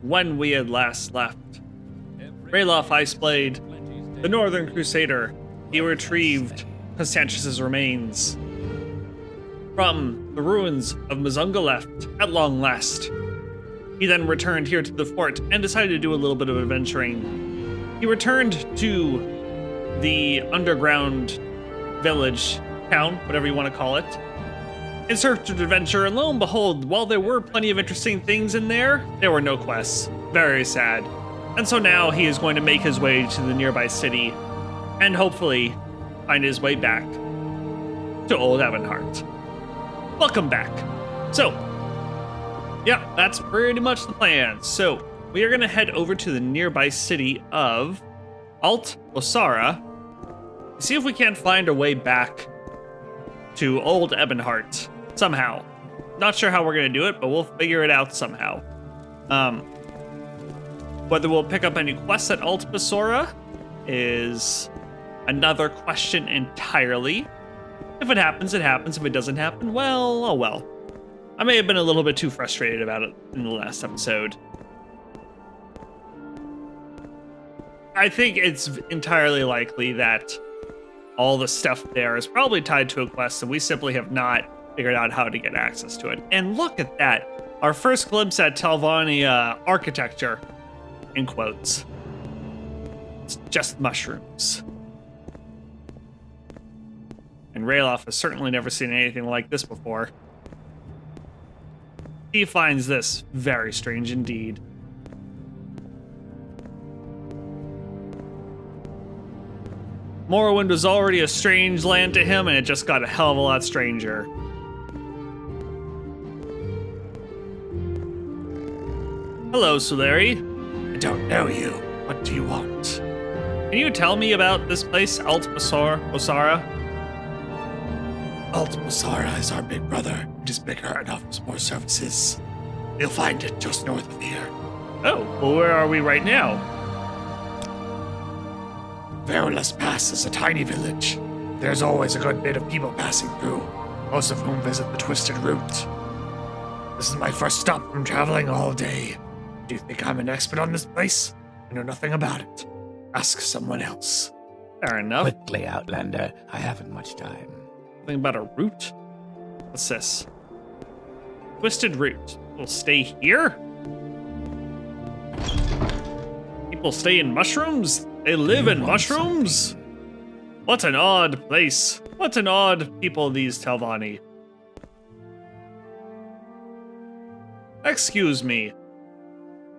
when we had last left. Ralof Iceblade, the Northern Crusader, he retrieved Constantius's remains from the ruins of Mazungaleft at long last. He then returned here to the fort and decided to do a little bit of adventuring. He returned to the underground village, town, whatever you want to call it, in search of adventure, and lo and behold, while there were plenty of interesting things in there were no quests. Very sad. And so now he is going to make his way to the nearby city and hopefully find his way back to Old Ebonheart. Welcome back. So, yeah, that's pretty much the plan. So, we are going to head over to the nearby city of Alt Osara, see if we can't find our way back to Old Ebonheart somehow. Not sure how we're going to do it, but we'll figure it out somehow. Whether we'll pick up any quests at Alt Osara is another question entirely. If it happens, it happens. If it doesn't happen, well, oh well. I may have been a little bit too frustrated about it in the last episode. I think it's entirely likely that all the stuff there is probably tied to a quest, and we simply have not figured out how to get access to it. And look at that. Our first glimpse at Telvanni architecture, in quotes. It's just mushrooms. And Ralof has certainly never seen anything like this before. He finds this very strange indeed. Morrowind was already a strange land to him, and it just got a hell of a lot stranger. Hello, Suleri. I don't know you. What do you want? Can you tell me about this place, Alt Osara? Alt Osara is our big brother. It is bigger and offers more services. You'll find it just north of here. Oh, well, where are we right now? Verilus Pass is a tiny village. There's always a good bit of people passing through, most of whom visit the Twisted Route. This is my first stop from traveling all day. Do you think I'm an expert on this place? I know nothing about it. Ask someone else. Fair enough. Quickly, Outlander. I haven't much time. Something about a route? What's this? Twisted Route. We'll stay here? People stay in mushrooms? They live in mushrooms? What an odd place. What an odd people, these Telvanni. Excuse me.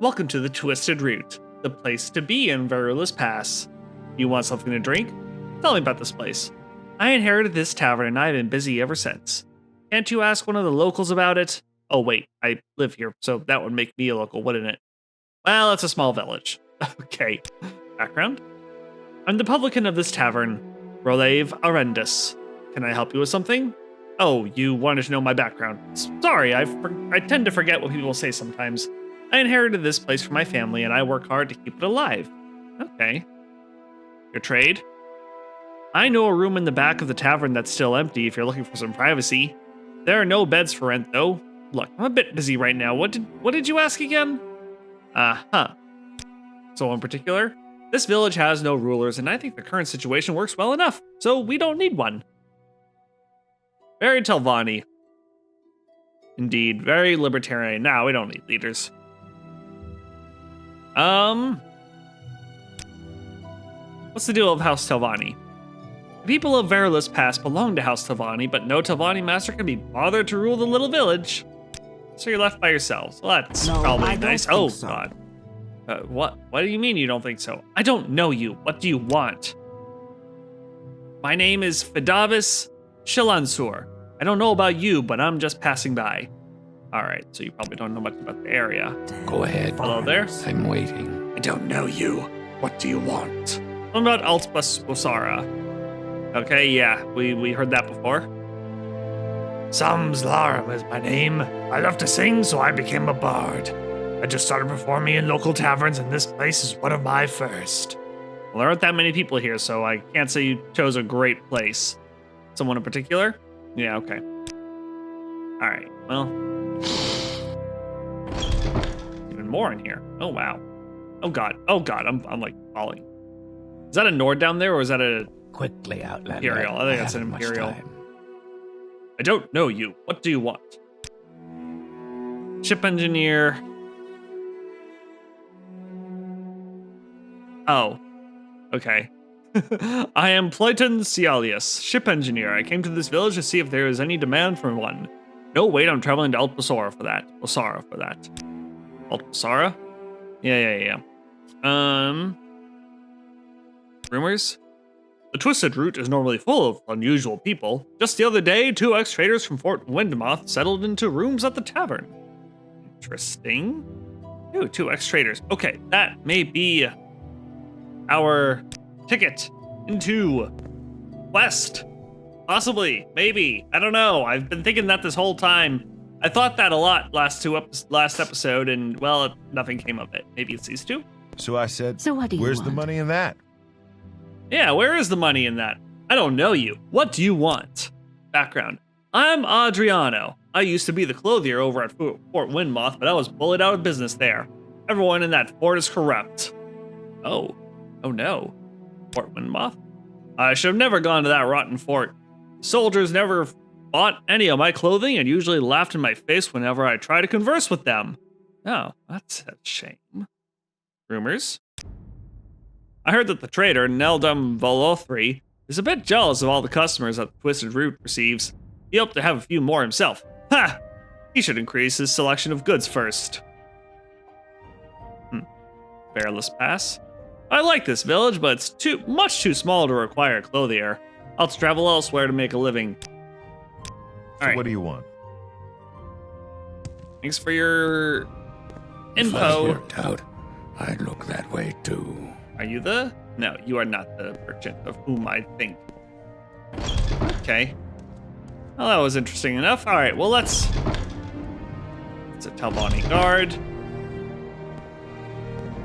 Welcome to the Twisted Route, the place to be in Verilus Pass. You want something to drink? Tell me about this place. I inherited this tavern and I've been busy ever since. Can't you ask one of the locals about it? Oh wait, I live here, so that would make me a local, wouldn't it? Well, it's a small village. Okay. Background? I'm the publican of this tavern, Rolave Arendis. Can I help you with something? Oh, you wanted to know my background. Sorry, I tend to forget what people say sometimes. I inherited this place from my family and I work hard to keep it alive. Okay. Your trade? I know a room in the back of the tavern that's still empty if you're looking for some privacy. There are no beds for rent though. Look, I'm a bit busy right now. What did you ask again? So in particular, this village has no rulers and I think the current situation works well enough, so we don't need one. Very Telvanni. Indeed, very libertarian. Now we don't need leaders. What's the deal of House Telvanni? The people of Verilus Pass belong to House Telvanni, but no Telvanni master can be bothered to rule the little village. So you're left by yourselves. Well, that's probably nice. Oh, so. God. What do you mean you don't think so? I don't know you. What do you want? My name is Fidavis Shilansur. I don't know about you, but I'm just passing by. All right, so you probably don't know much about the area. Go ahead. Hello there. I'm waiting. I don't know you. What do you want? What about Altbus Osara? Okay, yeah, we heard that before. Samslarum is my name. I love to sing, so I became a bard. I just started performing in local taverns, and this place is one of my first. Well, there aren't that many people here, so I can't say you chose a great place. Someone in particular? Yeah, okay. All right, well. Even more in here. Oh, wow. Oh, God. Oh, God. I'm like falling. Is that a Nord down there, or is that a Quickly, Outlander. Imperial? I think that's an haven't much Imperial. time. I don't know you. What do you want? Ship engineer. Oh. Okay. I am Plyton Cialius, ship engineer. I came to this village to see if there is any demand for one. No, wait, I'm traveling to Altbasora for that. Basara for that. Altbasara? Yeah. Rumors? The Twisted Route is normally full of unusual people. Just the other day, 2 ex-traders from Fort Windmoth settled into rooms at the tavern. Interesting. Ooh, 2 ex-traders. Okay, that may be our ticket into West. Possibly, maybe. I don't know. I've been thinking that this whole time. I thought that a lot last episode, and well, nothing came of it. Maybe it's these 2. So I said, So what do you where's want? the money in that? Yeah, where is the money in that? I don't know you. What do you want? Background. I'm Adriano. I used to be the clothier over at Fort Windmoth, but I was bullied out of business there. Everyone in that fort is corrupt. Oh no. Fort Windmoth? I should have never gone to that rotten fort. Soldiers never bought any of my clothing and usually laughed in my face whenever I try to converse with them. Oh, that's a shame. Rumors? I heard that the trader, Neldum Volothri, is a bit jealous of all the customers that the Twisted Root receives. He hoped to have a few more himself. Ha! He should increase his selection of goods first. Bearless Pass. I like this village, but it's much too small to require a clothier. I'll have to travel elsewhere to make a living. So Alright, what do you want? thanks for your If I info. worked out, I'd look that way too. Are you the? No, you are not the merchant of whom I think. Okay. Well, that was interesting enough. All right, well, it's a Talbani guard.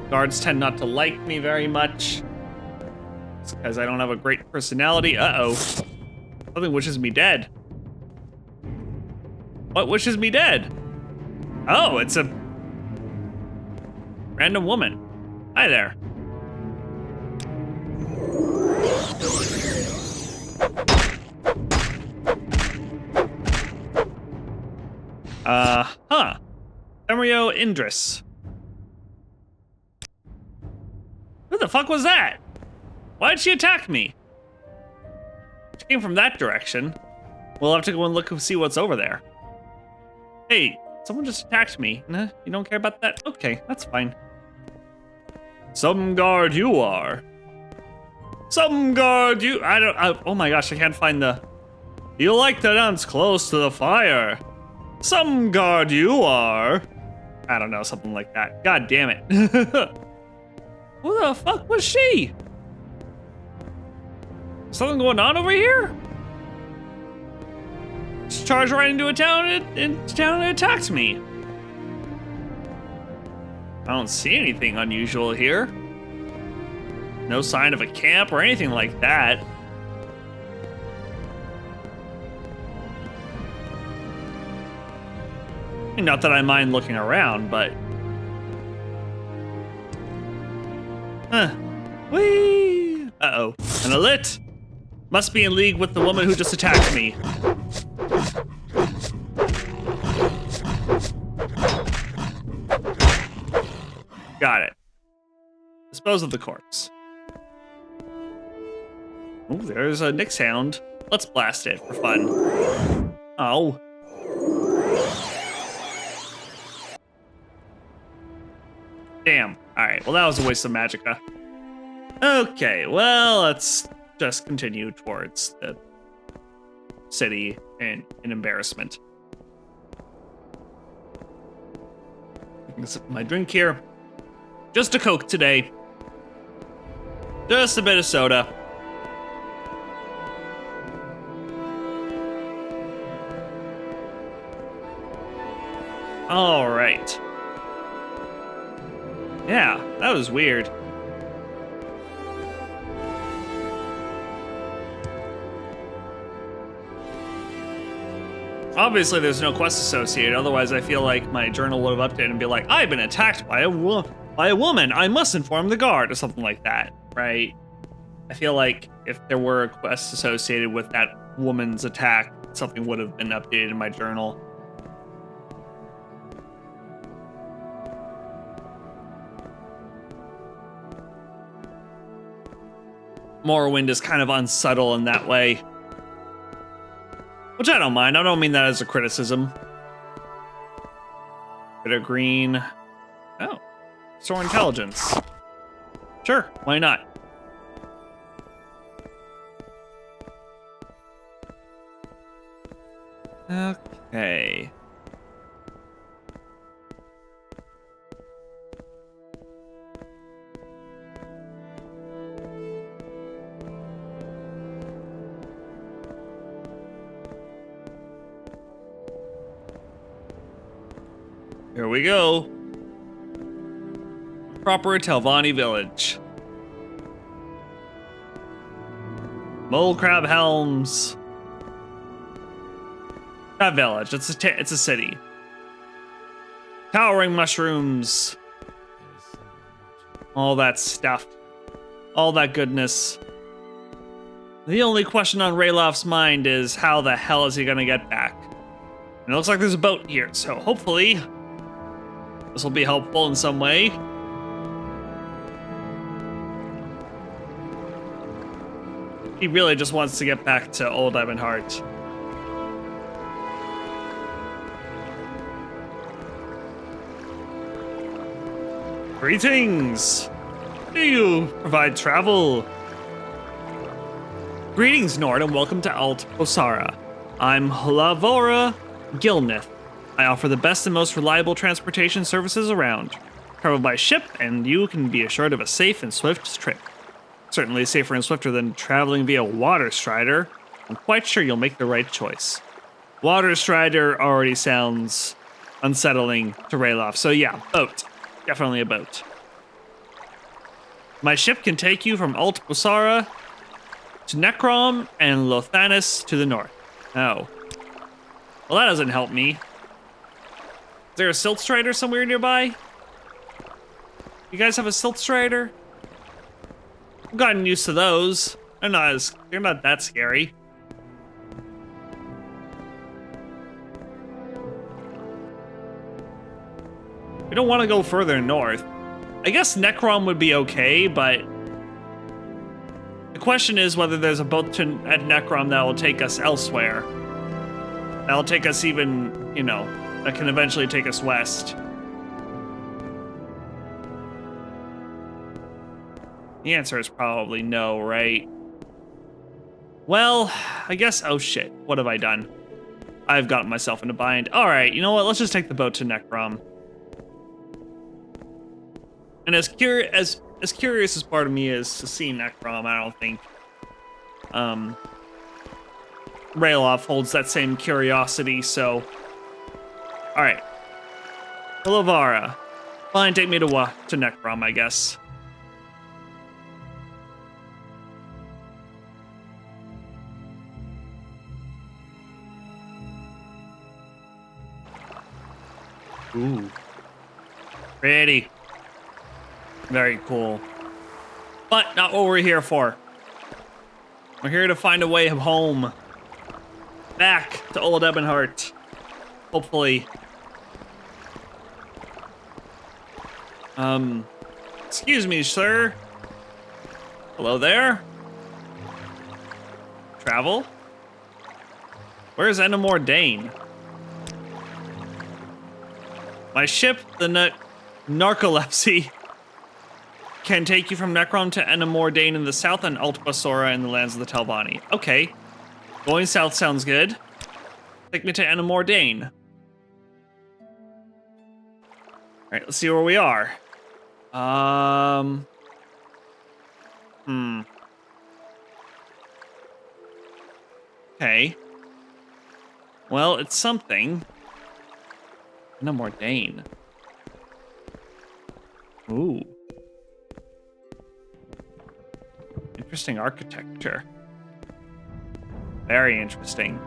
Guards tend not to like me very much. It's because I don't have a great personality. Uh-oh. Something wishes me dead. What wishes me dead? Oh, it's a random woman. Hi there. Tamriel Indris. Who the fuck was that? Why'd she attack me? She came from that direction. We'll have to go and look and see what's over there. Hey, someone just attacked me. Nah, you don't care about that? Okay, that's fine. Some guard you are. Some guard you... oh my gosh, I can't find the... You like to dance close to the fire. Some guard you are. I don't know, something like that. God damn it. Who the fuck was she? Something going on over here? Just charged right into a town and attacked me. I don't see anything unusual here. No sign of a camp or anything like that. Not that I mind looking around, but... Whee! Uh-oh. An elite! Must be in league with the woman who just attacked me. Got it. Dispose of the corpse. Ooh, there's a Nyx Hound. Let's blast it for fun. Oh. Damn. Alright, well that was a waste of magicka. Okay, well, let's just continue towards the city in embarrassment. I can sip my drink here. Just a Coke today. Just a bit of soda. All right. Yeah, that was weird. Obviously, there's no quest associated. Otherwise, I feel like my journal would have updated and be like, "I've been attacked by a woman. I must inform the guard," or something like that, right? I feel like if there were a quest associated with that woman's attack, something would have been updated in my journal. Morrowind is kind of unsubtle in that way, which I don't mind. I don't mean that as a criticism. Bit of green. Oh, store intelligence. Sure, why not? Okay. Here we go. Proper Telvanni village. Mole crab helms. Not village. It's a city. Towering mushrooms. All that stuff. All that goodness. The only question on Rayloff's mind is how the hell is he gonna get back? And it looks like there's a boat here, so hopefully this will be helpful in some way. He really just wants to get back to Old Ebonheart. Greetings! Do you provide travel? Greetings, Nord, and welcome to Alt Posara. I'm Hlavora Gilnith. I offer the best and most reliable transportation services around. Travel by ship, and you can be assured of a safe and swift trip. Certainly safer and swifter than traveling via Water Strider. I'm quite sure you'll make the right choice. Water Strider already sounds unsettling to Rayloff, so yeah, boat. Definitely a boat. My ship can take you from Alt Posara to Necrom and Lothanis to the north. Oh. Well, that doesn't help me. Is there a Silt Strider somewhere nearby? You guys have a Silt Strider? I've gotten used to those. They're not that scary. We don't want to go further north. I guess Necrom would be okay, but the question is whether there's a boat at Necrom that will take us elsewhere. That'll take us even, you know, that can eventually take us west. The answer is probably no, right? Well, I guess, oh shit, what have I done? I've gotten myself in a bind. All right, you know what, let's just take the boat to Necrom. And as curious as part of me is to see Necrom, I don't think Rayloff holds that same curiosity, so... Alright. Hlavora. Fine, take me to Necrom, I guess. Ooh. Pretty. Very cool. But not what we're here for. We're here to find a way home. Back to Old Ebonheart. Hopefully. Excuse me, sir. Hello there? Travel? Where's Enamor Dane? My ship, the Narcolepsy, can take you from Necrom to Enamor Dane in the south and Alt Basora in the lands of the Telvanni. Okay. Going south sounds good. Take me to Enamor Dane. Alright, let's see where we are. Okay. Well, it's something. Enamor Dane. Ooh. Interesting architecture. Very interesting.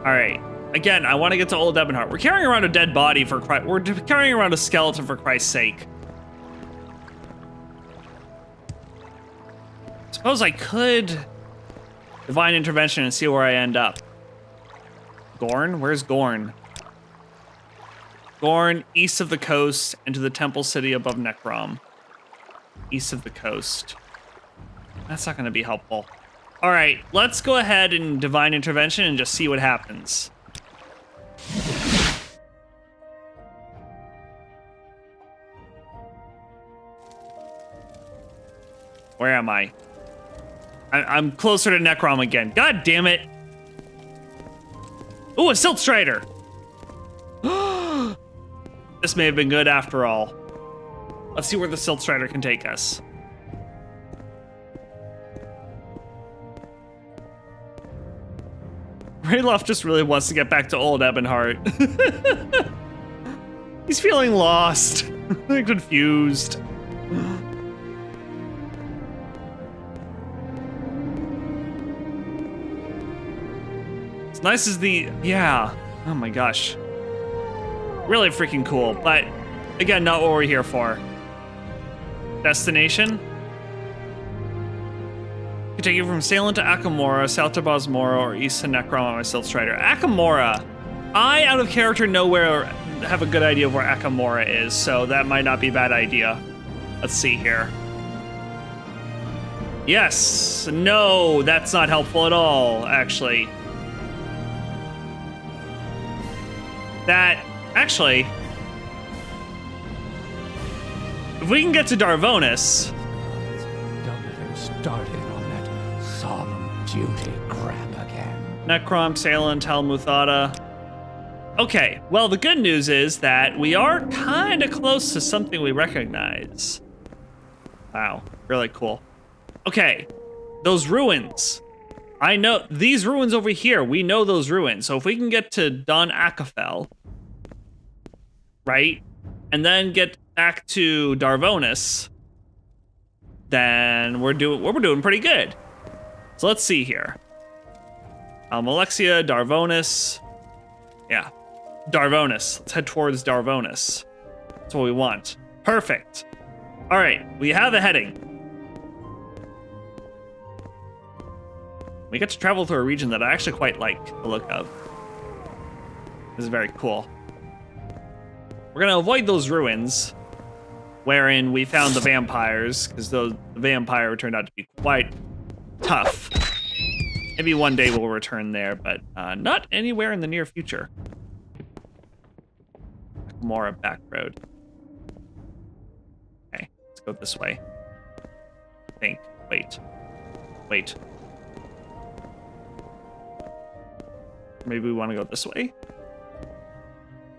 All right. Again, I want to get to Old Ebonheart. We're carrying around a dead body for Christ. We're carrying around a skeleton for Christ's sake. Suppose I could divine intervention and see where I end up. Gorn? Where's Gorn? Gorn, east of the coast, into the temple city above Necrom. East of the coast. That's not going to be helpful. All right, let's go ahead and divine intervention and just see what happens. Where am I? I'm closer to Necrom again. God damn it. Ooh, a Silt Strider. This may have been good after all. Let's see where the Silt Strider can take us. Rayloff just really wants to get back to Old Ebonheart. He's feeling lost, confused. As nice as yeah. Oh my gosh. Really freaking cool, but again, not what we're here for. Destination? Can take you from Salem to Akamora, south to Bosmora, or east to Necrom on my Silt Strider. Akamora. I, out of character, have a good idea of where Akamora is, so that might not be a bad idea. Let's see here. Yes. No, that's not helpful at all, actually. Actually, if we can get to Darvonis. Don't get him started on that solemn duty crap again. Necrom, Salem, Tal Muthada. Okay, well, the good news is that we are kind of close to something we recognize. Wow, really cool. Okay, those ruins. I know these ruins over here. We know those ruins. So if we can get to Don Akafel, right, and then get back to Darvonis, then we're doing pretty good. So let's see here. Alexia, Darvonis. Yeah, Darvonis. Let's head towards Darvonis. That's what we want. Perfect. All right, we have a heading. We get to travel through a region that I actually quite like the look of. This is very cool. We're gonna avoid those ruins wherein we found the vampires, because the vampire turned out to be quite tough. Maybe one day we'll return there, but not anywhere in the near future. More back road. Okay, let's go this way. I think. Wait. Maybe we want to go this way?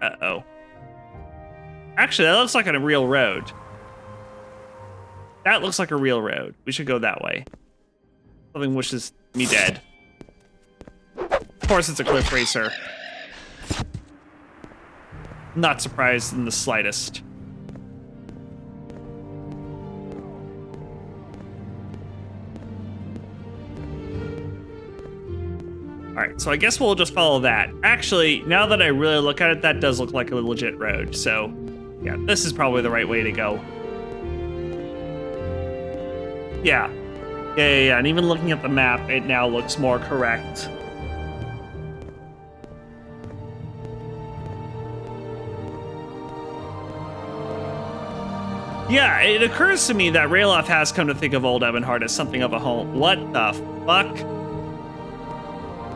Uh-oh. Actually, that looks like a real road. That looks like a real road. We should go that way. Something wishes me dead. Of course, it's a cliff racer. Not surprised in the slightest. All right, so I guess we'll just follow that. Actually, now that I really look at it, that does look like a legit road. So, yeah, this is probably the right way to go. Yeah. And even looking at the map, it now looks more correct. Yeah, it occurs to me that Rayloff has come to think of Old Ebonheart as something of a home. What the fuck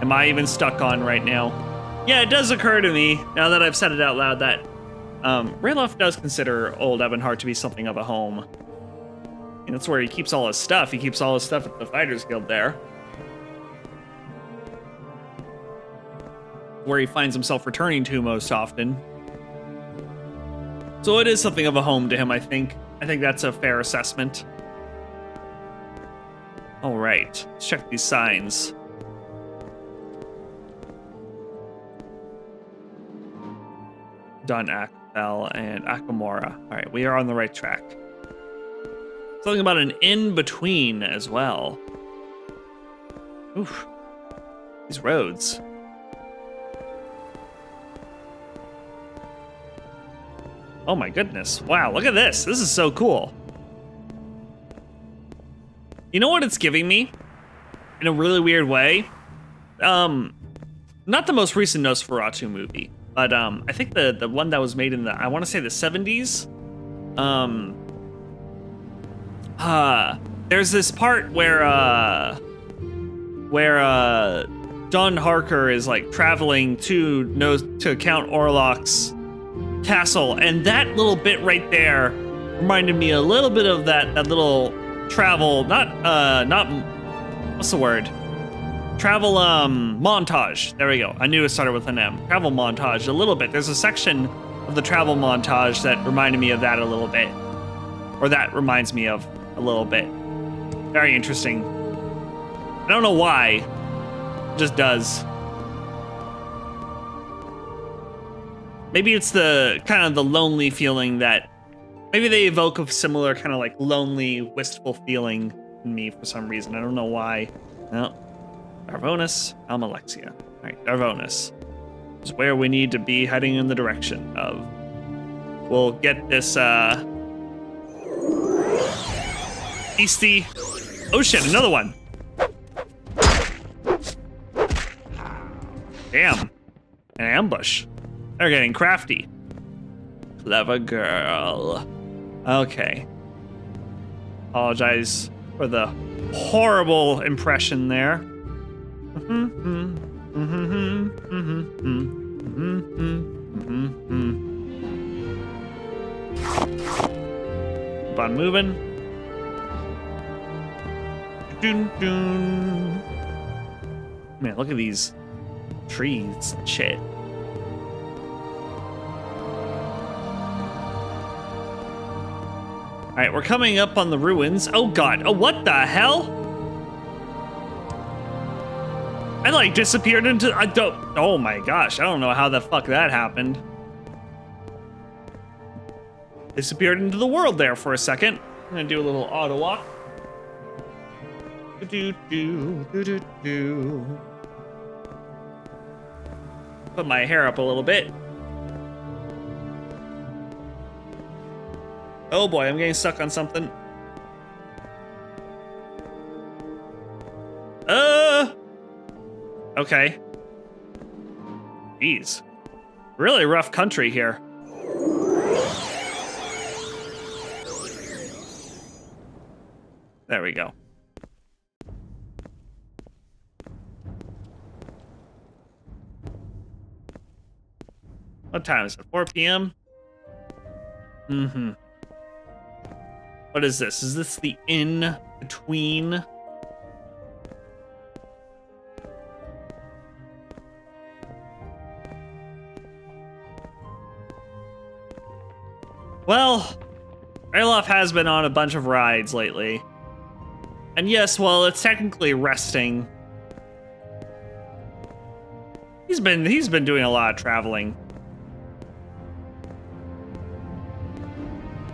am I even stuck on right now? Yeah, it does occur to me, now that I've said it out loud, that Rayloff does consider Old Ebonheart to be something of a home. And that's where he keeps all his stuff. He keeps all his stuff at the Fighters Guild there. Where he finds himself returning to most often. So it is something of a home to him, I think. I think that's a fair assessment. All right, let's check these signs. Don Akfel and Akamora. All right, we are on the right track. Something about an in-between as well. Oof. These roads. Oh my goodness. Wow, look at this. This is so cool. You know what it's giving me? In a really weird way? Not the most recent Nosferatu movie, but I think the one that was made in the, I want to say the 70s. There's this part where John Harker is like traveling to Count Orlok's castle, and that little bit right there reminded me a little bit of that little travel, not what's the word? Travel montage. There we go. I knew it started with an M. Travel montage a little bit. There's a section of the travel montage that reminded me of that a little bit, or that reminds me of a little bit. Very interesting. I don't know why. It just does. Maybe it's the kind of the lonely feeling that maybe they evoke a similar kind of like lonely, wistful feeling in me for some reason. I don't know why. No. Darvonis, Almalexia. All right, Darvonis is where we need to be, heading in the direction of. We'll get this beastie. Oh shit, another one. Damn. An ambush. They're getting crafty. Clever girl. Okay. Apologize for the horrible impression there. Keep on moving. Dun, dun. Man, look at these trees and shit. All right, we're coming up on the ruins. Oh God, oh what the hell? I like disappeared into, I don't, oh my gosh, I don't know how the fuck that happened. Disappeared into the world there for a second. I'm gonna do a little auto walk. Put my hair up a little bit. Oh boy, I'm getting stuck on something. Okay. Jeez. Really rough country here. There we go. What time is it? 4 p.m.? Mm-hmm. What is this? Is this the in-between? Well, Ralof has been on a bunch of rides lately. And yes, while it's technically resting, he's been doing a lot of traveling.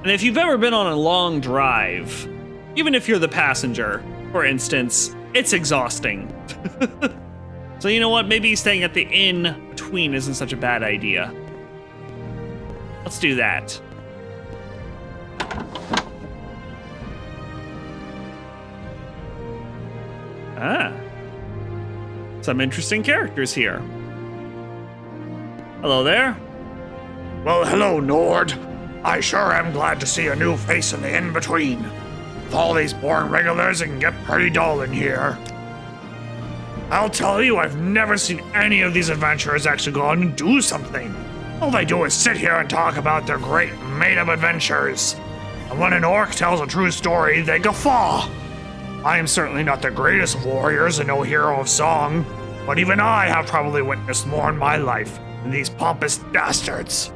And if you've ever been on a long drive, even if you're the passenger, for instance, it's exhausting. So you know what? Maybe staying at the in-between isn't such a bad idea. Let's do that. Ah. Some interesting characters here. Hello there. Well, hello, Nord. I sure am glad to see a new face in the in-between. With all these boring regulars, it can get pretty dull in here. I'll tell you, I've never seen any of these adventurers actually go on and do something. All they do is sit here and talk about their great made-up adventures. And when an orc tells a true story, they guffaw. I am certainly not the greatest of warriors and no hero of song, but even I have probably witnessed more in my life than these pompous dastards.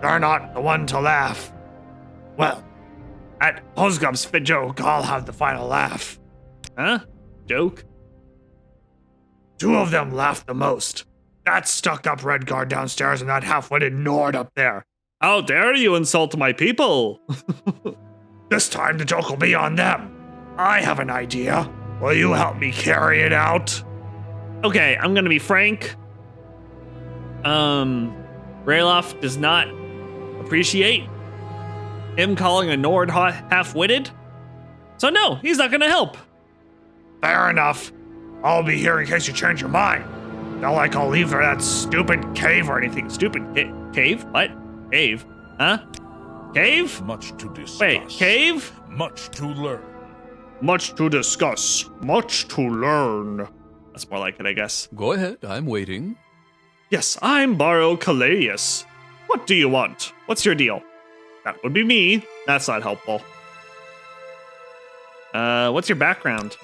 They're not the one to laugh. Well, at Hosgub's fit joke, I'll have the final laugh. Huh? Joke? Two of them laughed the most. That stuck-up Redguard downstairs and that half-witted Nord up there. How dare you insult my people? This time the joke will be on them. I have an idea. Will you help me carry it out? Okay, I'm gonna be frank. Ralof does not appreciate him calling a Nord half-witted. So no, he's not gonna help. Fair enough. I'll be here in case you change your mind. Not like I'll leave that stupid cave or anything. Stupid cave? What? Cave? Huh? Cave? Much to discuss. Wait, cave? Much to learn. Much to discuss. Much to learn. That's more like it, I guess. Go ahead, I'm waiting. Yes, I'm Baro Calais. What do you want? What's your deal? That would be me. That's not helpful. What's your background?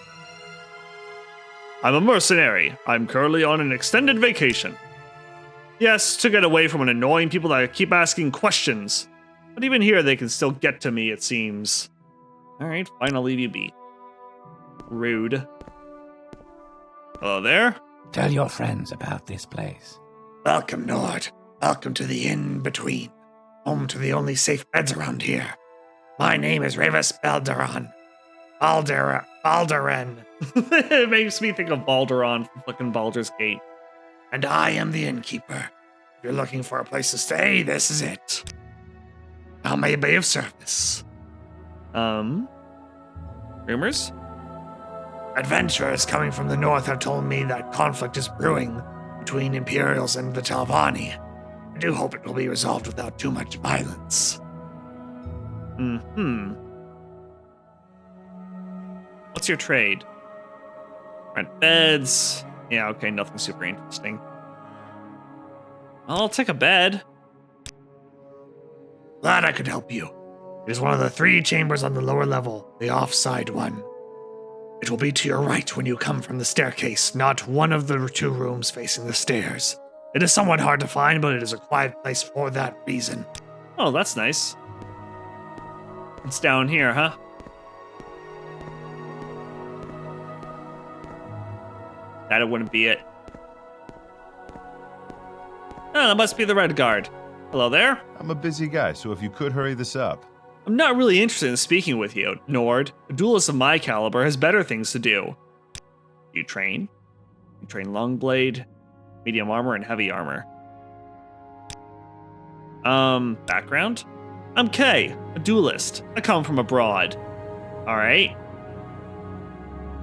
I'm a mercenary. I'm currently on an extended vacation. Yes, to get away from an annoying people that keep asking questions. But even here, they can still get to me, it seems. Alright, fine, I'll leave you be. Rude. Hello there? Tell your friends about this place. Welcome, Nord. Welcome to the in-between. Home to the only safe beds around here. My name is Revis Balderon. Balderan. It makes me think of Balderon from fucking Baldur's Gate. And I am the innkeeper. If you're looking for a place to stay, this is it. How may I be of service? Rumors? Adventurers coming from the north have told me that conflict is brewing between Imperials and the Talvani. I do hope it will be resolved without too much violence. What's your trade? Rent beds. Yeah, okay, nothing super interesting. I'll take a bed. Glad I could help you. It is one of the 3 chambers on the lower level, the offside one. It will be to your right when you come from the staircase, not one of the 2 rooms facing the stairs. It is somewhat hard to find, but it is a quiet place for that reason. Oh, that's nice. It's down here, huh? That wouldn't be it. Oh, that must be the Red Guard. Hello there? I'm a busy guy, so if you could hurry this up. I'm not really interested in speaking with you, Nord. A duelist of my caliber has better things to do. You train? You train long blade, medium armor, and heavy armor. Background? I'm Kay, a duelist. I come from abroad. Alright.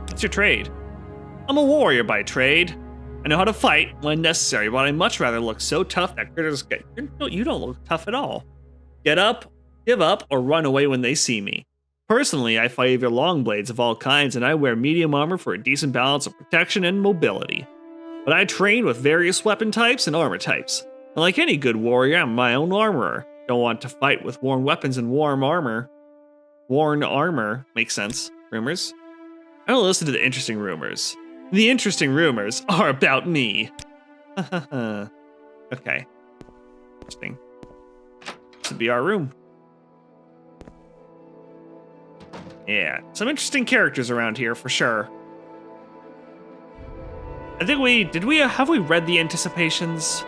What's your trade? I'm a warrior by trade. I know how to fight when necessary, but I'd much rather look so tough that critters get... You don't look tough at all. Get up, give up, or run away when they see me. Personally, I fight either long blades of all kinds, and I wear medium armor for a decent balance of protection and mobility. But I train with various weapon types and armor types. And like any good warrior, I'm my own armorer. Don't want to fight with worn weapons and worn armor. Worn armor makes sense. Rumors? I don't listen to the interesting rumors. The interesting rumors are about me. Okay. Interesting. This would be our room. Yeah, some interesting characters around here for sure. I think have we read the Anticipations?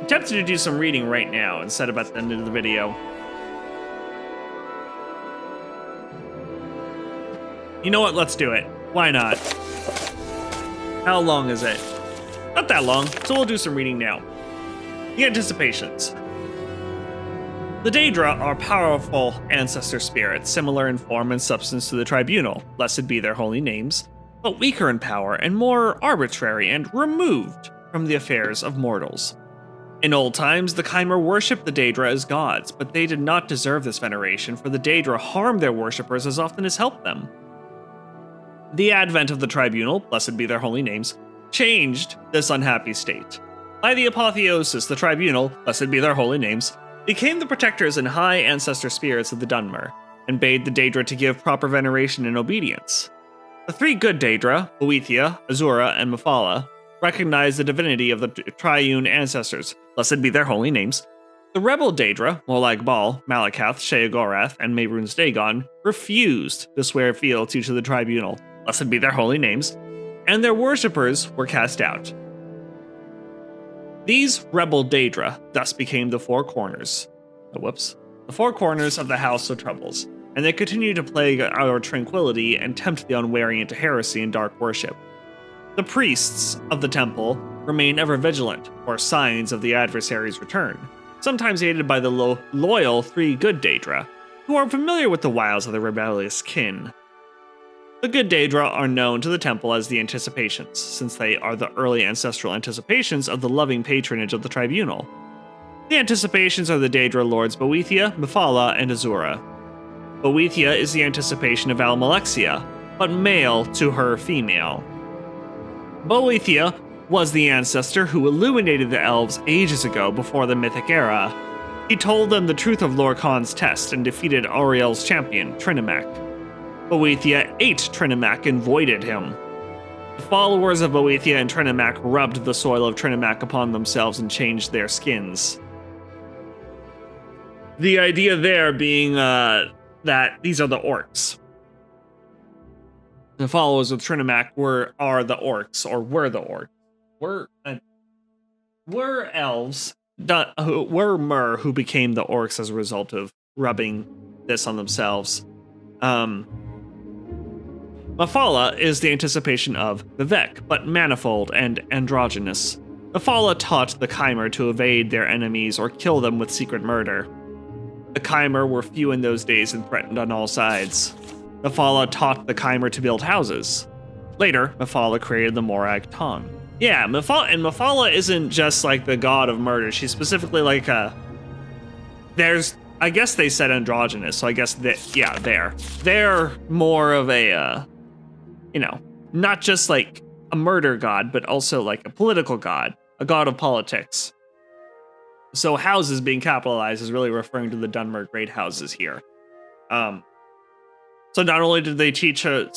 I'm tempted to do some reading right now instead of at the end of the video. You know what? Let's do it. Why not? How long is it? Not that long, so we'll do some reading now. The Anticipations. The Daedra are powerful ancestor spirits, similar in form and substance to the Tribunal, blessed be their holy names, but weaker in power and more arbitrary and removed from the affairs of mortals. In old times, the Chimer worshipped the Daedra as gods, but they did not deserve this veneration, for the Daedra harmed their worshippers as often as helped them. The advent of the Tribunal, blessed be their holy names, changed this unhappy state. By the apotheosis, the Tribunal, blessed be their holy names, became the protectors and high ancestor spirits of the Dunmer, and bade the Daedra to give proper veneration and obedience. The 3 good Daedra, Boethia, Azura, and Mephala, recognized the divinity of the triune ancestors, blessed be their holy names. The rebel Daedra, more like Baal, Malakath, Sheogorath, and Mehrunes Dagon, refused to swear fealty to the Tribunal, blessed be their holy names, and their worshippers were cast out. These rebel Daedra thus became the 4 corners. The 4 corners of the House of Troubles, and they continue to plague our tranquility and tempt the unwary into heresy and dark worship. The priests of the temple remain ever vigilant for signs of the adversary's return, sometimes aided by the loyal 3 good Daedra, who are familiar with the wiles of the rebellious kin. The good Daedra are known to the temple as the Anticipations, since they are the early ancestral anticipations of the loving patronage of the tribunal. The Anticipations are the Daedra lords Boethia, Mephala, and Azura. Boethia is the anticipation of Almalexia, but male to her female. Boethia was the ancestor who illuminated the elves ages ago before the Mythic Era. He told them the truth of Lorkhan's test and defeated Auriel's champion, Trinimac. Boethia ate Trinimac and voided him. The followers of Boethia and Trinimac rubbed the soil of Trinimac upon themselves and changed their skins. The idea there being that these are the orcs. The followers of Trinimac are the orcs, or were the orcs. Were elves, were Mer, who became the orcs as a result of rubbing this on themselves. Mephala is the anticipation of Vivek, but manifold and androgynous. Mephala taught the Chimer to evade their enemies or kill them with secret murder. The Chimer were few in those days and threatened on all sides. Mephala taught the Chimer to build houses. Later, Mephala created the Morag Tong. Yeah, Mephala isn't just like the god of murder. She's specifically like I guess they said androgynous, so I guess they're more of a, not just like a murder god, but also like a political god, a god of politics. So houses being capitalized is really referring to the Dunmer great houses here. So not only did they teach the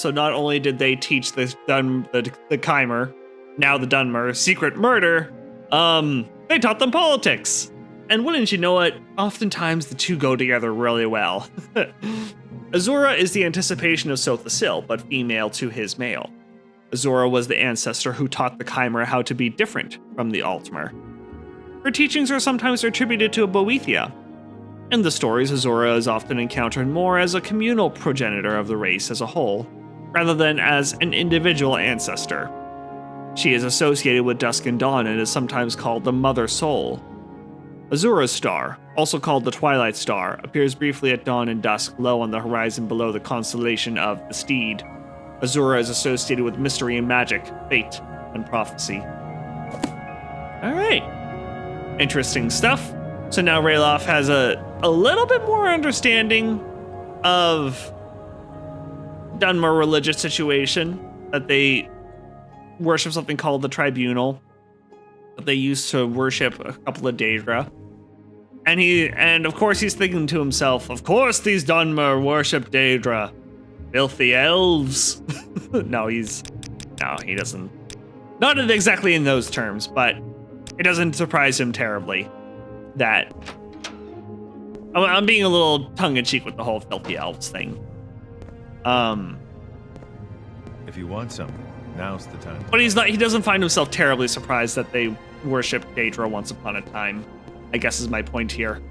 Chimer, now the Dunmer, secret murder, they taught them politics. And wouldn't you know it, oftentimes the two go together really well. Azura is the anticipation of Sothasil, but female to his male. Azura was the ancestor who taught the Chimer how to be different from the Altmer. Her teachings are sometimes attributed to Boethia. In the stories, Azura is often encountered more as a communal progenitor of the race as a whole, rather than as an individual ancestor. She is associated with Dusk and Dawn and is sometimes called the Mother Soul. Azura's star, also called the Twilight Star, appears briefly at dawn and dusk low on the horizon below the constellation of the Steed. Azura is associated with mystery and magic, fate, and prophecy. Alright. Interesting stuff. So now Ralof has a little bit more understanding of Dunmer religious situation, that they worship something called the Tribunal, that they used to worship a couple of Daedra. And of course he's thinking to himself, of course these Dunmer worship Daedra. Filthy elves. No, he doesn't. Not exactly in those terms, but it doesn't surprise him terribly that I'm being a little tongue-in-cheek with the whole filthy elves thing. If you want something, now's the time. But he doesn't find himself terribly surprised that they worshipped Daedra once upon a time, I guess is my point here.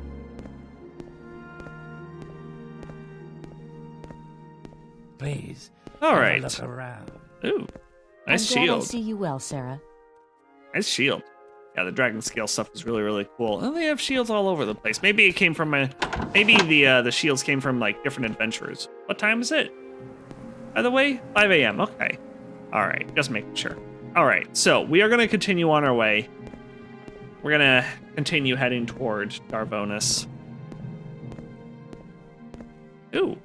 Please. All right. Look around. Ooh, nice I'm glad I shield. see you well, Sarah. Nice shield. Yeah, the dragon scale stuff is really, really cool. And they have shields all over the place. Maybe it came from maybe the shields came from like different adventurers. What time is it? By the way, 5 a.m. Okay. All right, just making sure. All right, so we are going to continue on our way. We're going to continue heading toward Darvonis. Ooh.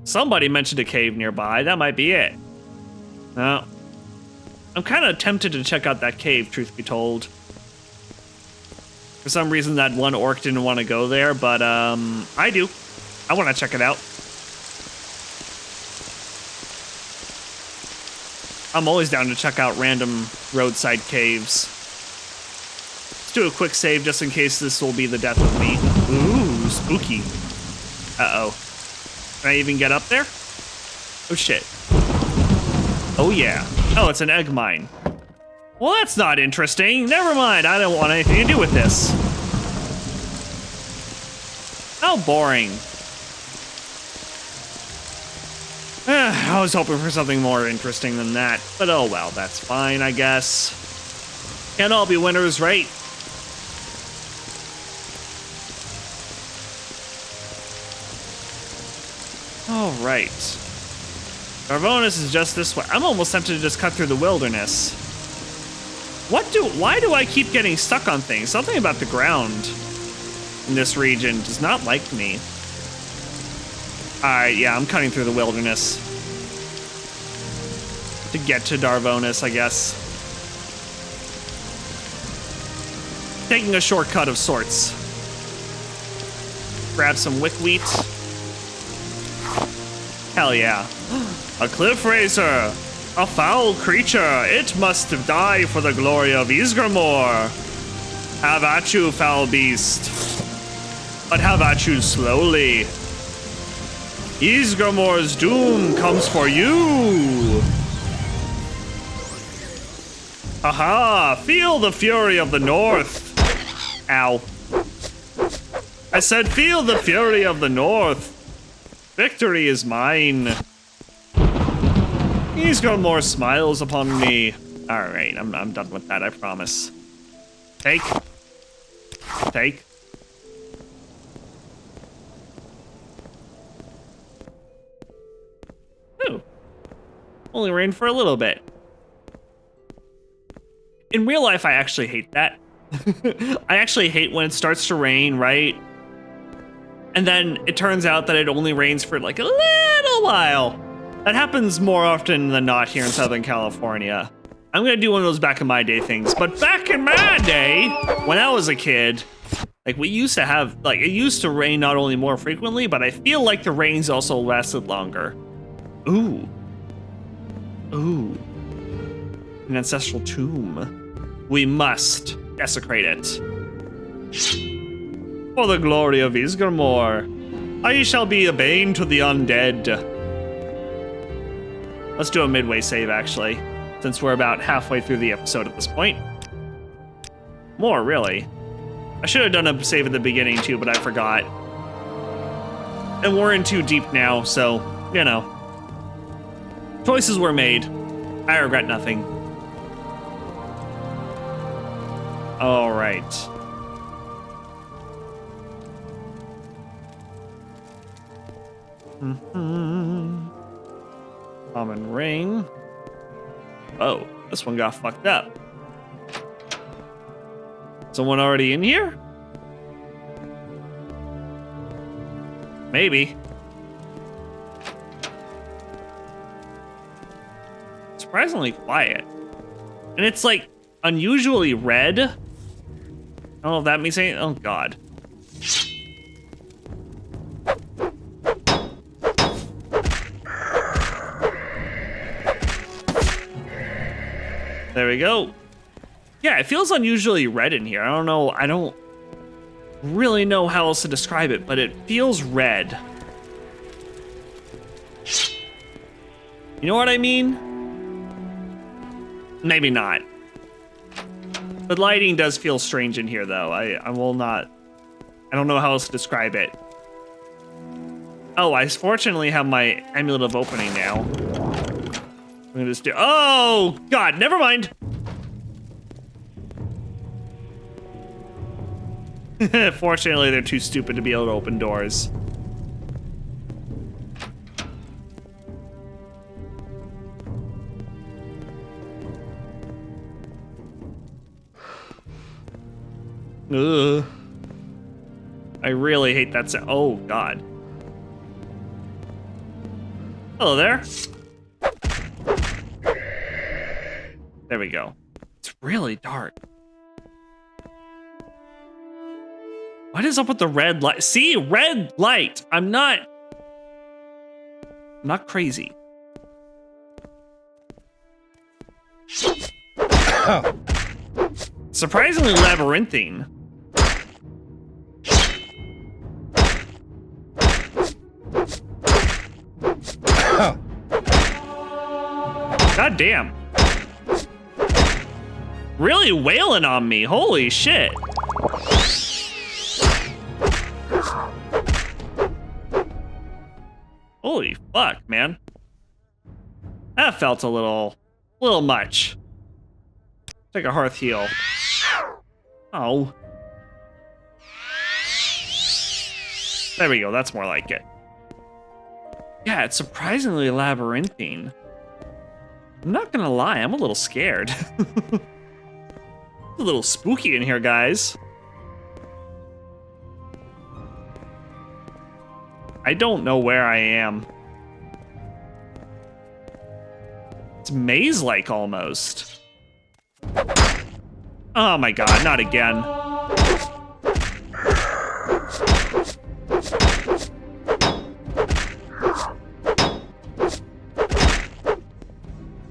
Somebody mentioned a cave nearby. That might be it. No. I'm kind of tempted to check out that cave, truth be told. For some reason, that one orc didn't want to go there, but I do. I want to check it out. I'm always down to check out random roadside caves. Let's do a quick save just in case this will be the death of me. Ooh, spooky. Uh-oh. Can I even get up there? Oh, shit. Oh, yeah. Oh, it's an egg mine. Well, that's not interesting. Never mind. I don't want anything to do with this. How boring. I was hoping for something more interesting than that. But oh well, that's fine, I guess. Can't all be winners, right? All right. Darvonis is just this way. I'm almost tempted to just cut through the wilderness. Why do I keep getting stuck on things? Something about the ground in this region does not like me. All right, yeah, I'm cutting through the wilderness to get to Darvonis, I guess. Taking a shortcut of sorts. Grab some wick wheat. Hell yeah. A cliff racer! A foul creature! It must die for the glory of Ysgramor! Have at you, foul beast. But have at you slowly. Ysgramor's doom comes for you! Haha! Feel the fury of the north! Ow. I said feel the fury of the north! Victory is mine! Ysgramor smiles upon me. Alright, I'm done with that, I promise. Take. Take. Ooh. Only rained for a little bit. In real life, I actually hate that. I actually hate when it starts to rain, right? And then it turns out that it only rains for like a little while. That happens more often than not here in Southern California. I'm gonna do one of those back in my day things, but back in my day, when I was a kid, like we used to have, like it used to rain not only more frequently, but I feel like the rains also lasted longer. Ooh. Ooh. An ancestral tomb. We must desecrate it. For the glory of Ysgramor, I shall be a bane to the undead. Let's do a midway save, actually, since we're about halfway through the episode at this point. More, really. I should have done a save at the beginning, too, but I forgot. And we're in too deep now, so, you know. Choices were made. I regret nothing. All right. Common ring. Oh, this one got fucked up. Someone already in here? Maybe. Surprisingly quiet. And it's like unusually red. I don't know if that means anything. Oh god. There we go. Yeah, it feels unusually red in here. I don't know. I don't really know how else to describe it, but it feels red. You know what I mean? Maybe not. The lighting does feel strange in here, though. I will not. I don't know how else to describe it. Oh, I fortunately have my amulet of opening now. I'm gonna just do. Oh God! Never mind. Fortunately, they're too stupid to be able to open doors. Ugh. I really hate that sound. Oh God. Hello there. There we go. It's really dark. What is up with the red light? See, red light. I'm not crazy. Surprisingly labyrinthine. God damn. Really wailing on me. Holy shit. Holy fuck, man. That felt a little much. Take a hearth heal. Oh. There we go, that's more like it. Yeah, it's surprisingly labyrinthine. I'm not gonna lie, I'm a little scared. It's a little spooky in here, guys. I don't know where I am. It's maze-like almost. Oh my god, not again.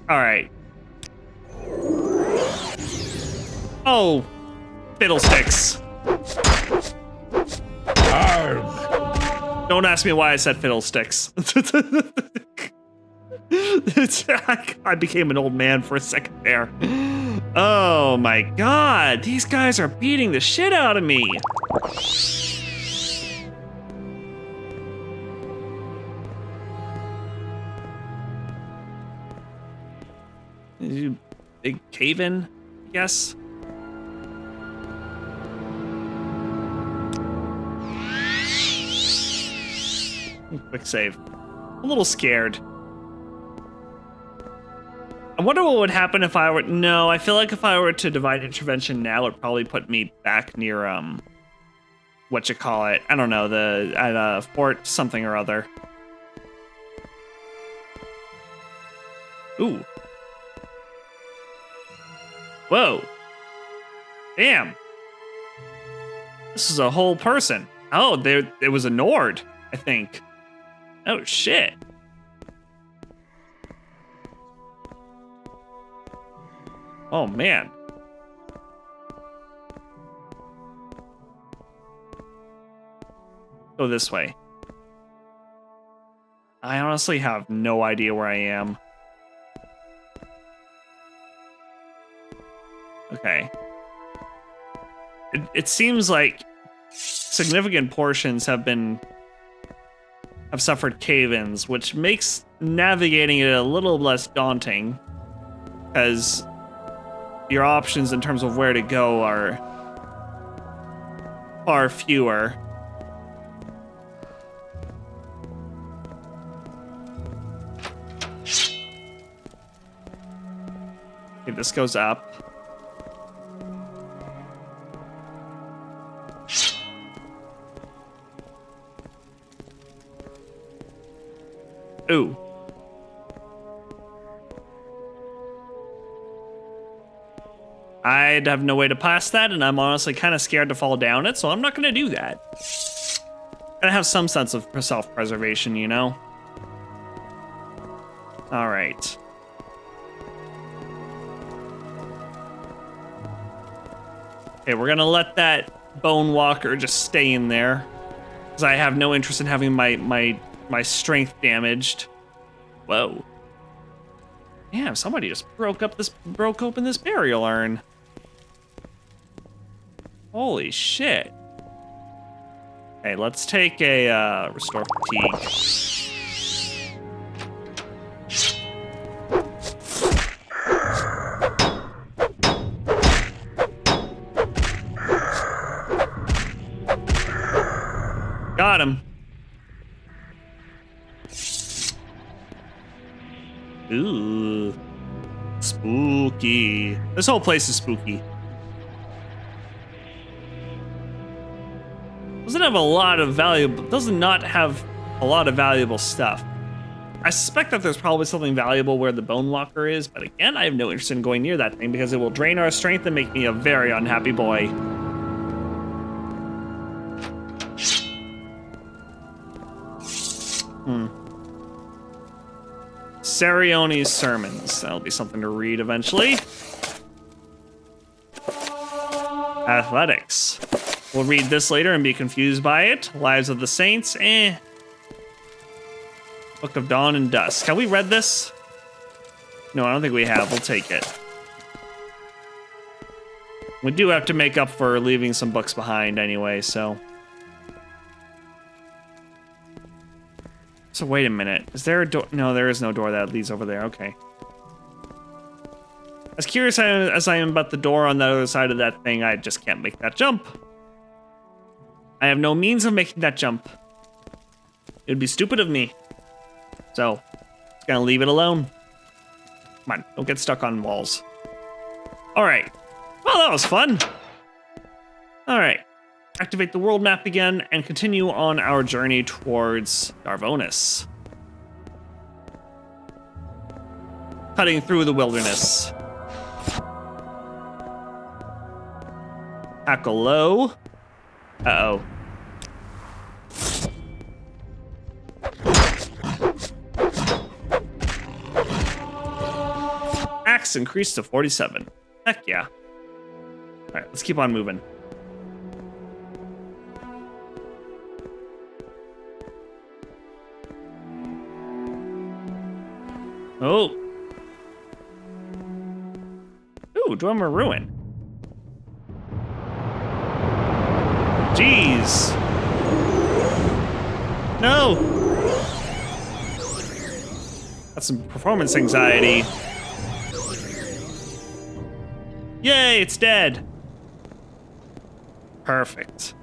All right. Oh, fiddlesticks. Don't ask me why I said fiddlesticks. I became an old man for a second there. Oh my god, these guys are beating the shit out of me. Big cave in, I guess. Quick save. I'm a little scared. I wonder what would happen if I were... No, I feel like if I were to divine intervention now, it'd probably put me back near, whatchamacallit. I don't know, at Fort something or other. Ooh. Whoa. Damn. This is a whole person. Oh, it was a Nord, I think. Oh, shit. Oh, man. Go this way. I honestly have no idea where I am. Okay. It seems like significant portions have suffered cave-ins, which makes navigating it a little less daunting, because your options in terms of where to go are far fewer. Okay, this goes up. Ooh. I'd have no way to pass that, and I'm honestly kind of scared to fall down it, so I'm not going to do that. Gotta have some sense of self-preservation, you know? All right. Okay, we're gonna let that bone walker just stay in there, because I have no interest in having my strength damaged. Whoa. Damn, somebody just broke open this burial urn. Holy shit. Okay, let's take a restore fatigue. Got him. Ooh. Spooky. This whole place is spooky. Does not have a lot of valuable stuff. I suspect that there's probably something valuable where the bone walker is, but again, I have no interest in going near that thing because it will drain our strength and make me a very unhappy boy. Sarione's sermons. That'll be something to read eventually. Athletics. We'll read this later and be confused by it. Lives of the Saints, Book of Dawn and Dusk. Have we read this? No, I don't think we have. We'll take it. We do have to make up for leaving some books behind anyway, so. So wait a minute. Is there a door? No, there is no door that leads over there. Okay. As curious as I am about the door on the other side of that thing, I just can't make that jump. I have no means of making that jump. It would be stupid of me. So, just gonna leave it alone. Come on, don't get stuck on walls. All right. Well, that was fun. All right. Activate the world map again and continue on our journey towards Darvonis. Cutting through the wilderness. Tackle low. Uh-oh. Axe increased to 47. Heck yeah. All right, let's keep on moving. Oh. Ooh, Dwemer Ruin. Jeez. No. That's some performance anxiety. Yay, it's dead. Perfect.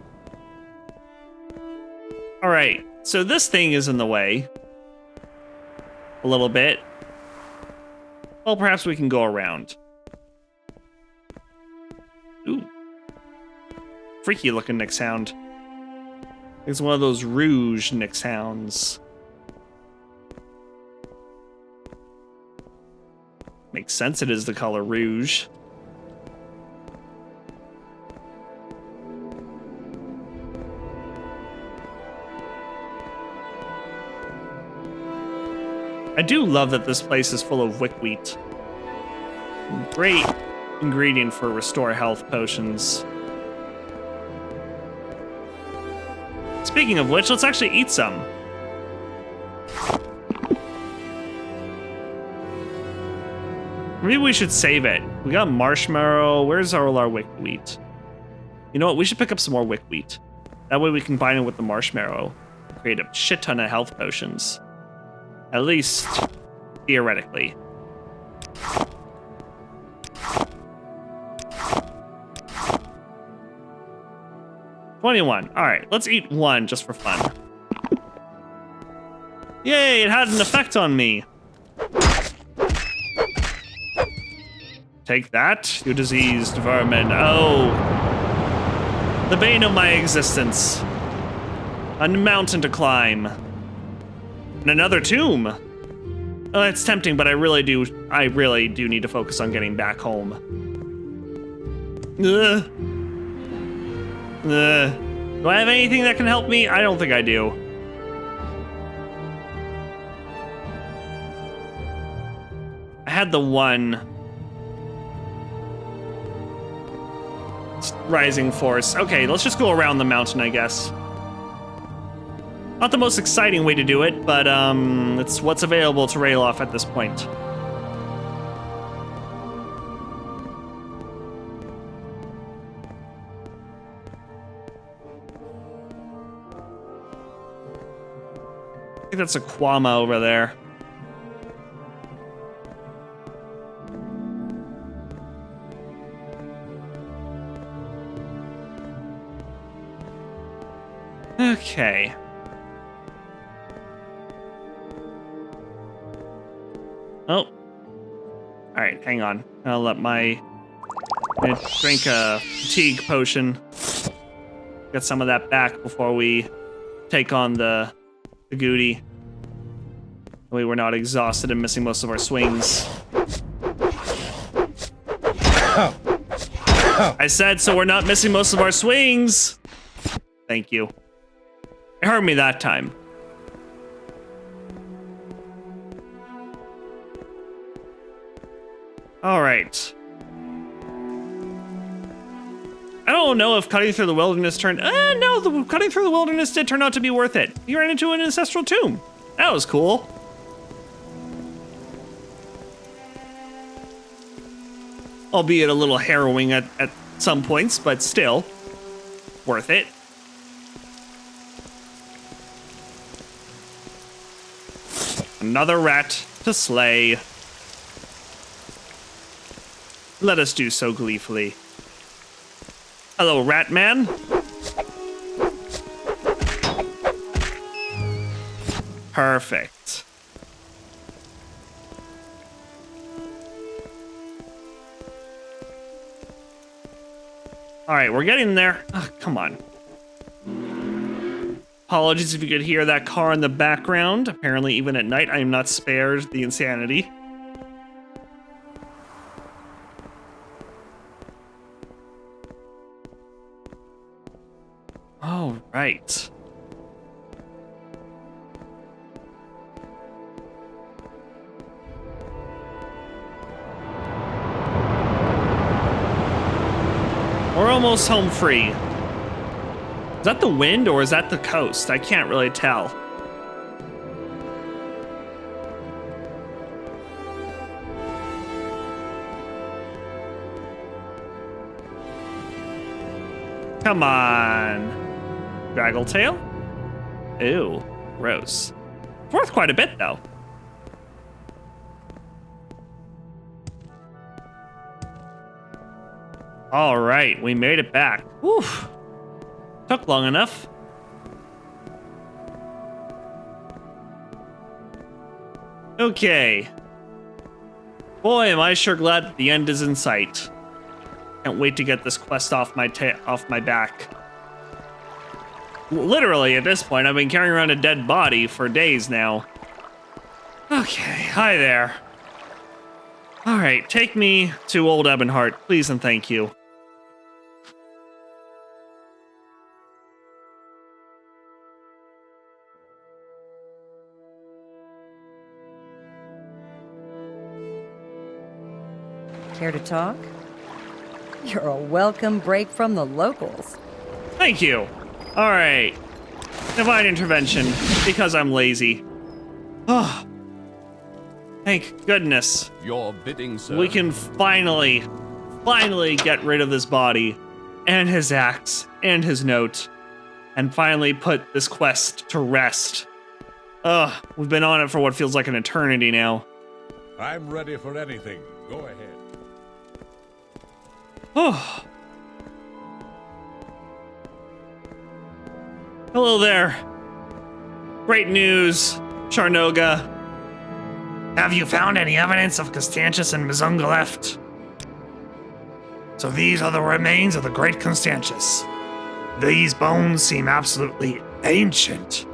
All right, so this thing is in the way. A little bit. Well, perhaps we can go around. Ooh. Freaky looking Nick sound. It's one of those rouge Nick sounds. Makes sense, it is the color rouge. I do love that this place is full of wickwheat. Great ingredient for restore health potions. Speaking of which, let's actually eat some. Maybe we should save it. We got marshmallow. Where's all our wickwheat? You know what? We should pick up some more wickwheat. That way we can combine it with the marshmallow. Create a shit ton of health potions. At least, theoretically. $21. All right, let's eat one just for fun. Yay, it had an effect on me. Take that, you diseased vermin. Oh, the bane of my existence. A mountain to climb. And another tomb. Oh, it's tempting, but I really do need to focus on getting back home. Ugh. Do I have anything that can help me? I don't think I do. I had the one rising force. Okay, let's just go around the mountain, I guess. Not the most exciting way to do it, but it's what's available to Ralof at this point. I think that's a Quama over there. Okay. Oh. Alright, hang on. I'll let my... drink a fatigue potion. Get some of that back before we take on the Goody. That way we're not exhausted and missing most of our swings. I said so we're not missing most of our swings! Thank you. It hurt me that time. All right. I don't know if cutting through the wilderness turned... no, cutting through the wilderness did turn out to be worth it. You ran into an ancestral tomb. That was cool. Albeit a little harrowing at some points, but still worth it. Another rat to slay. Let us do so gleefully. Hello, rat man. Perfect. All right, we're getting there. Oh, come on. Apologies if you could hear that car in the background. Apparently, even at night, I am not spared the insanity. All right. We're almost home free. Is that the wind or is that the coast? I can't really tell. Come on. Draggletail? Ew, gross. Worth quite a bit though. All right, we made it back. Whew. Took long enough. Okay. Boy, am I sure glad that the end is in sight. Can't wait to get this quest off my back. Literally, at this point, I've been carrying around a dead body for days now. Okay, hi there. All right, take me to Old Ebonheart, please and thank you. Care to talk? You're a welcome break from the locals. Thank you. All right. Divine intervention, because I'm lazy. Oh. Thank goodness. Your bidding, sir. We can finally get rid of this body, and his axe, and his note, and finally put this quest to rest. Ugh, we've been on it for what feels like an eternity now. I'm ready for anything. Go ahead. Oh. Hello there. Great news, Charnoga. Have you found any evidence of Constantius and Mizunga left? So these are the remains of the great Constantius. These bones seem absolutely ancient.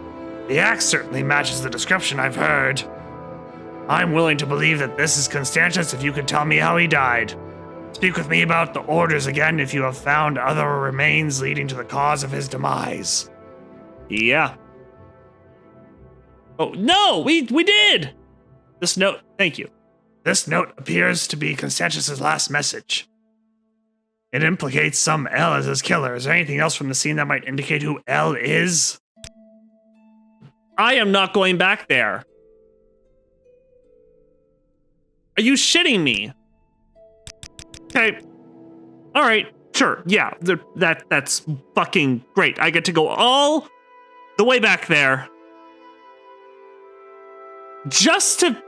The axe certainly matches the description I've heard. I'm willing to believe that this is Constantius if you could tell me how he died. Speak with me about the orders again if you have found other remains leading to the cause of his demise. Yeah. Oh, no, we did! This note, thank you. This note appears to be Constantius' last message. It implicates some L as his killer. Is there anything else from the scene that might indicate who L is? I am not going back there. Are you shitting me? Okay. All right. Sure. Yeah. That's fucking great. I get to go all the way back there. Just to...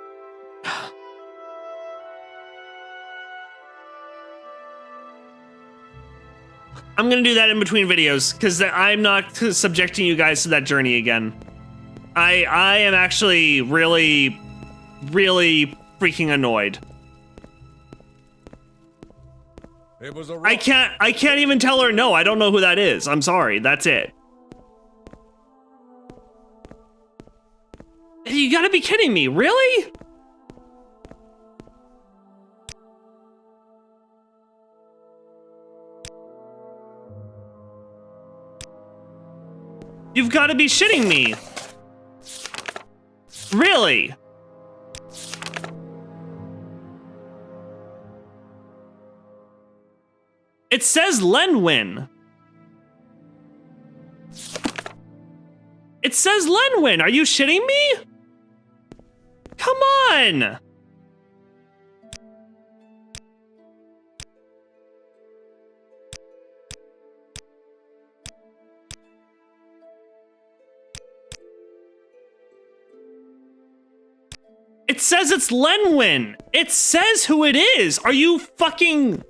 I'm gonna do that in between videos, because I'm not subjecting you guys to that journey again. I am actually really, really freaking annoyed. It was a I can't even tell her no, I don't know who that is. I'm sorry, that's it. You gotta be kidding me, really? You've gotta be shitting me. Really? It says Lenwyn. It says Lenwyn. Are you shitting me? Come on. It says it's Lenwyn. It says who it is. Are you fucking...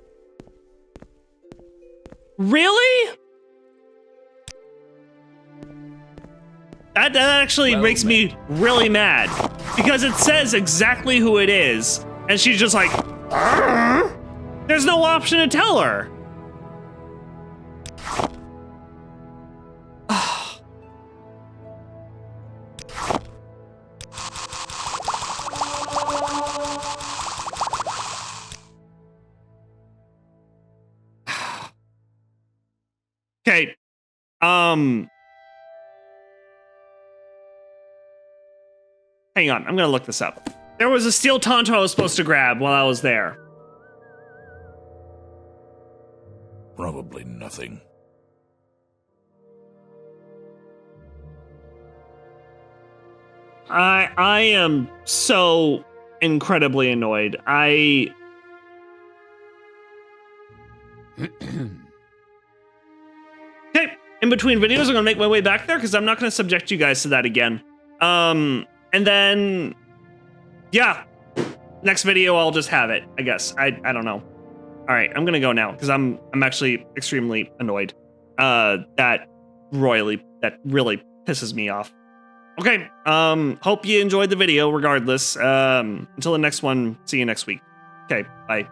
Really? That actually makes me really mad. Because it says exactly who it is. And she's just like... There's no option to tell her. Okay. Hang on, I'm gonna look this up. There was a steel Tanto I was supposed to grab while I was there. Probably nothing. I am so incredibly annoyed. Okay, in between videos, I'm gonna make my way back there because I'm not gonna subject you guys to that again. And then, yeah, next video I'll just have it. I guess I don't know. All right, I'm gonna go now because I'm actually extremely annoyed. That really pisses me off. Okay, hope you enjoyed the video regardless. Until the next one, see you next week. Okay, bye.